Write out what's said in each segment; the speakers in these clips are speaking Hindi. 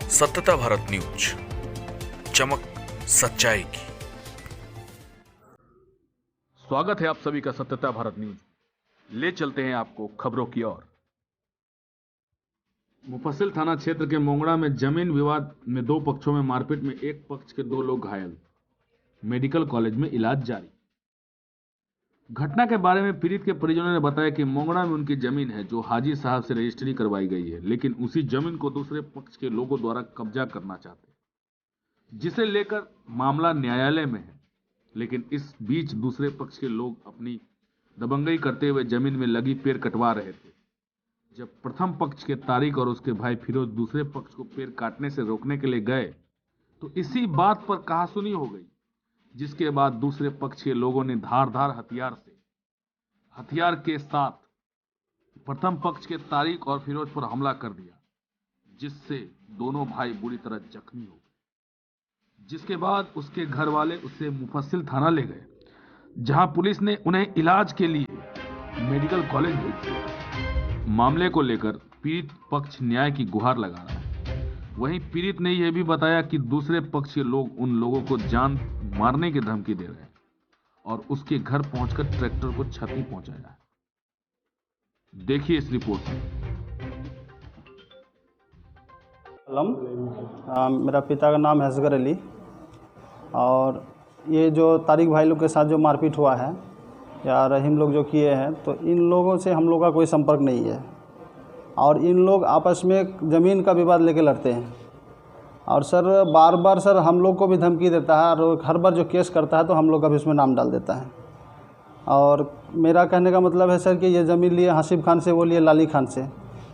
सत्यता भारत न्यूज, चमक सच्चाई की। स्वागत है आप सभी का सत्यता भारत न्यूज। ले चलते हैं आपको खबरों की ओर। मुफस्सिल थाना क्षेत्र के मोंगड़ा में जमीन विवाद में दो पक्षों में मारपीट में एक पक्ष के दो लोग घायल, मेडिकल कॉलेज में इलाज जारी। घटना के बारे में पीड़ित के परिजनों ने बताया कि मोंगड़ा में उनकी जमीन है जो हाजी साहब से रजिस्ट्री करवाई गई है, लेकिन उसी जमीन को दूसरे पक्ष के लोगों द्वारा कब्जा करना चाहते हैं, जिसे लेकर मामला न्यायालय में है। लेकिन इस बीच दूसरे पक्ष के लोग अपनी दबंगई करते हुए जमीन में लगी पेड़ कटवा रहे थे। जब प्रथम पक्ष के तारिक और उसके भाई फिरोज दूसरे पक्ष को पेड़ काटने से रोकने के लिए गए तो इसी बात पर कहासुनी हो गई, जिसके बाद दूसरे पक्ष के लोगों ने धारदार हथियार के साथ प्रथम पक्ष के तारिक और फिरोज पर हमला कर दिया, जिससे दोनों भाई बुरी तरह जख्मी हो गए। जिसके बाद उसके घर वाले उसे मुफस्सिल थाना ले गए, जहां पुलिस ने उन्हें इलाज के लिए मेडिकल कॉलेज भेज दिया। मामले को लेकर पीड़ित पक्ष न्याय की गुहार लगा रहा है। वहीं पीड़ित ने यह भी बताया कि दूसरे पक्ष के लोग उन लोगों को जान मारने की धमकी दे रहे हैं और उसके घर पहुंचकर ट्रैक्टर को क्षति पहुंचाया है। देखिए इस रिपोर्ट में। मेरा पिता का नाम है असगर अली और ये जो तारिक भाई लोग के साथ जो मारपीट हुआ है या रहीम लोग जो किए हैं, तो इन लोगों से हम लोग का कोई संपर्क नहीं है और इन लोग आपस में ज़मीन का विवाद लेके लड़ते हैं। और सर बार बार सर हम लोग को भी धमकी देता है और हर बार जो केस करता है तो हम लोग का भी उसमें नाम डाल देता है। और मेरा कहने का मतलब है सर कि ये ज़मीन लिए हासिफ खान से, वो लिए लाली खान से।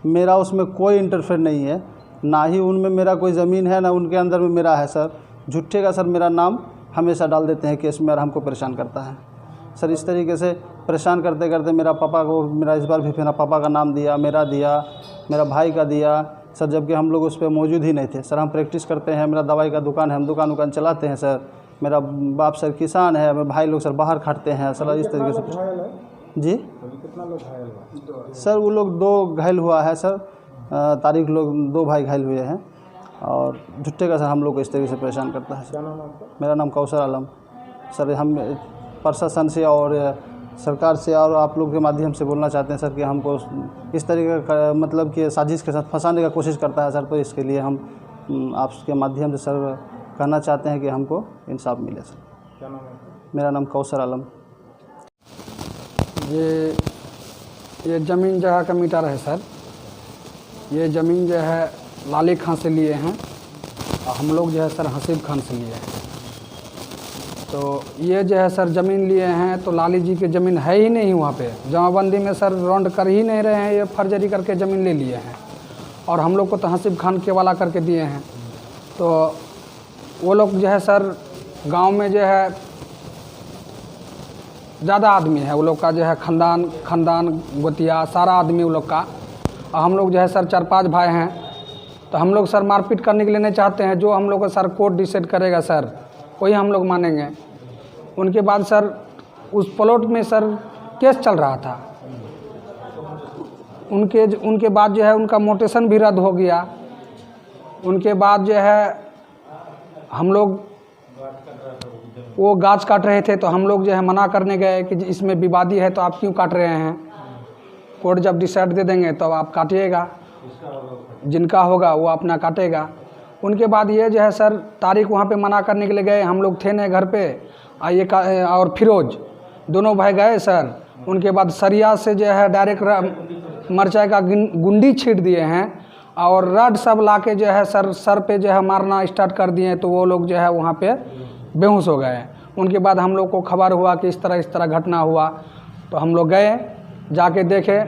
मेरा उसमें कोई इंटरफेयर नहीं है, ना ही उनमें मेरा कोई ज़मीन है ना उनके अंदर में मेरा है। सर झूठे का सर मेरा नाम हमेशा डाल देते हैं केस में और हमको परेशान करता है। सर इस तरीके से परेशान करते करते मेरा पापा को, मेरा इस बार भी मेरा पापा का नाम दिया, मेरा भाई का दिया सर, जबकि हम लोग उस पर मौजूद ही नहीं थे। सर हम प्रैक्टिस करते हैं, मेरा दवाई का दुकान है, हम दुकान चलाते हैं सर। मेरा बाप सर किसान है, मेरे भाई लोग सर बाहर खाटते हैं सर। इस तरीके से जी कितना लोग घायल हुआ? सर वो लोग दो घायल हुआ है सर, तारिक लोग दो भाई घायल हुए हैं और झुट्टे का सर हम लोग को इस तरीके से परेशान करता है। क्या नाम है आपका? मेरा नाम कौसर आलम। सर हम प्रशासन से और सरकार से और आप लोग के माध्यम से बोलना चाहते हैं सर कि हमको इस तरीके का मतलब कि साजिश के साथ फंसाने का कोशिश करता है सर। तो इसके लिए हम आपके माध्यम से सर कहना चाहते हैं कि हमको इंसाफ मिले सर। क्या नाम है आपका? मेरा नाम कौसर आलम। ये ज़मीन जगह का मीटर है सर। ये ज़मीन जो है लाली खान से लिए हैं और हम लोग जो है सर हसीब खान से लिए हैं। तो ये जो है सर ज़मीन लिए हैं तो लाली जी की ज़मीन है ही नहीं वहाँ पे। जमाबंदी में सर रौंड कर ही नहीं रहे हैं, ये फर्जरी करके ज़मीन ले लिए हैं और हम लोग को तो हसीब खान के वाला करके दिए हैं। तो वो लोग जो है सर गांव में जो है ज़्यादा आदमी है, वो लोग का जो है ख़ानदान गोतिया सारा आदमी वो लोग का। और हम लोग जो है सर 4-5 भाई हैं, तो हम लोग सर मारपीट करने के लिए नहीं चाहते हैं। जो हम लोग का सर कोर्ट डिसाइड करेगा सर वही हम लोग मानेंगे। उनके बाद सर उस प्लॉट में सर केस चल रहा था, उनके बाद जो है उनका मोटेशन भी रद्द हो गया। उनके बाद जो है हम लोग वो गाछ काट रहे थे तो हम लोग जो है मना करने गए कि इसमें विवादी है तो आप क्यों काट रहे हैं। कोर्ट जब डिसाइड दे देंगे तो आप काटिएगा, जिनका होगा वो अपना काटेगा। उनके बाद ये जो है सर तारिक वहाँ पे मना करने के लिए गए, हम लोग थे नहीं घर पे। और फिरोज दोनों भाई गए सर। उनके बाद सरिया से जो है डायरेक्ट मरचाई का गुंडी छीट दिए हैं और रड सब लाके जो है सर पे जो है मारना स्टार्ट कर दिए। तो वो लोग जो है वहाँ पे बेहोश हो गए। उनके बाद हम लोग को खबर हुआ कि इस तरह घटना हुआ, तो हम लोग गए, जाके देखे।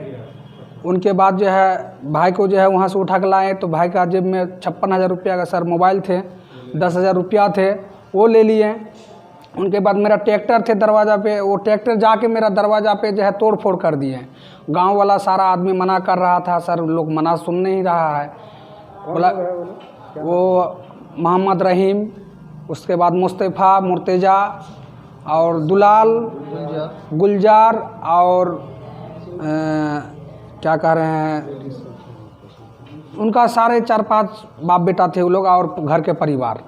उनके बाद जो है भाई को जो है वहाँ से उठा के लाए, तो भाई का जेब में 56,000 रुपया का सर मोबाइल थे, 10,000 रुपया थे, वो ले लिए। उनके बाद मेरा ट्रैक्टर थे दरवाज़ा पे, वो ट्रैक्टर जाके मेरा दरवाज़ा पे जो है तोड़ फोड़ कर दिए। गांव वाला सारा आदमी मना कर रहा था सर, लोग मना सुन नहीं रहा है। बोला वो मोहम्मद रहीम, उसके बाद मुस्तफ़ा, मुर्तज़ा और दुलाल, गुलजार और क्या कह रहे हैं उनका सारे 4-5 बाप बेटा थे वो लोग और घर के परिवार।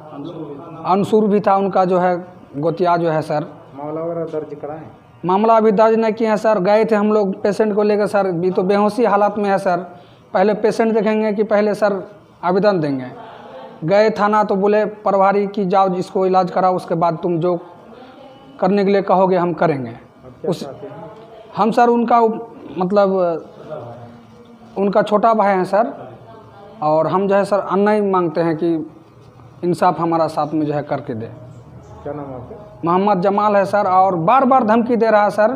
अंसुर भी था उनका जो है गोतिया जो है सर। मामला वगैरह दर्ज कराएं? मामला अभी दर्ज नहीं किया है सर। गए थे हम लोग पेशेंट को लेकर सर, अभी तो बेहोशी हालत में है सर। पहले पेशेंट देखेंगे कि पहले सर आवेदन देंगे। गए थाना तो बोले प्रभारी की जाओ इसको इलाज कराओ, उसके बाद तुम जो करने के लिए कहोगे हम करेंगे। उस हम सर उनका मतलब उनका छोटा भाई हैं सर, और हम जो है सर अन्याय मांगते हैं कि इंसाफ हमारा साथ में जो है करके दे। क्या नाम है आपका? मोहम्मद जमाल है सर, और बार बार धमकी दे रहा है सर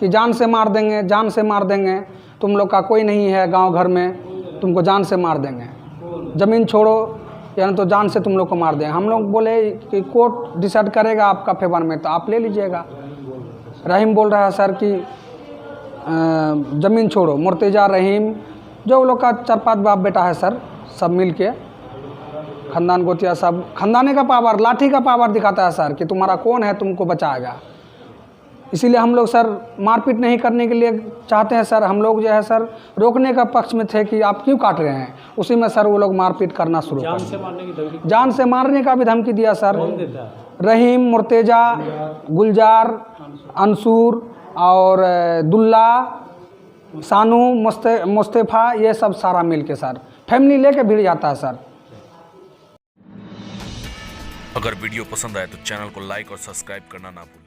कि जान से मार देंगे, जान से मार देंगे, तुम लोग का कोई नहीं है गांव घर में, तुमको जान से मार देंगे, ज़मीन छोड़ो यानी तो जान से तुम लोग को मार देंगे। हम लोग बोले कि कोर्ट डिसाइड करेगा आपका फेवर में तो आप ले लीजिएगा। रहीम बोल रहा है सर कि ज़मीन छोड़ो, मुर्तजा रहीम जो वो लोग का 4-5 बाप बेटा है सर, सब मिल के खानदान गोतिया सब खानदाने का पावर, लाठी का पावर दिखाता है सर कि तुम्हारा कौन है तुमको बचाएगा। इसीलिए हम लोग सर मारपीट नहीं करने के लिए चाहते हैं सर। हम लोग जो है सर रोकने का पक्ष में थे कि आप क्यों काट रहे हैं, उसी में सर वो लोग मारपीट करना शुरू कर दिया। जान से मारने का भी धमकी दिया सर। रहीम, मुर्तजा, गुलजार, अंसूर और दुल्ला, सानू, मुस्तफ़ा, ये सब सारा मिल के सर फैमिली लेके भिड़ जाता है सर। अगर वीडियो पसंद आए तो चैनल को लाइक और सब्सक्राइब करना ना भूलें।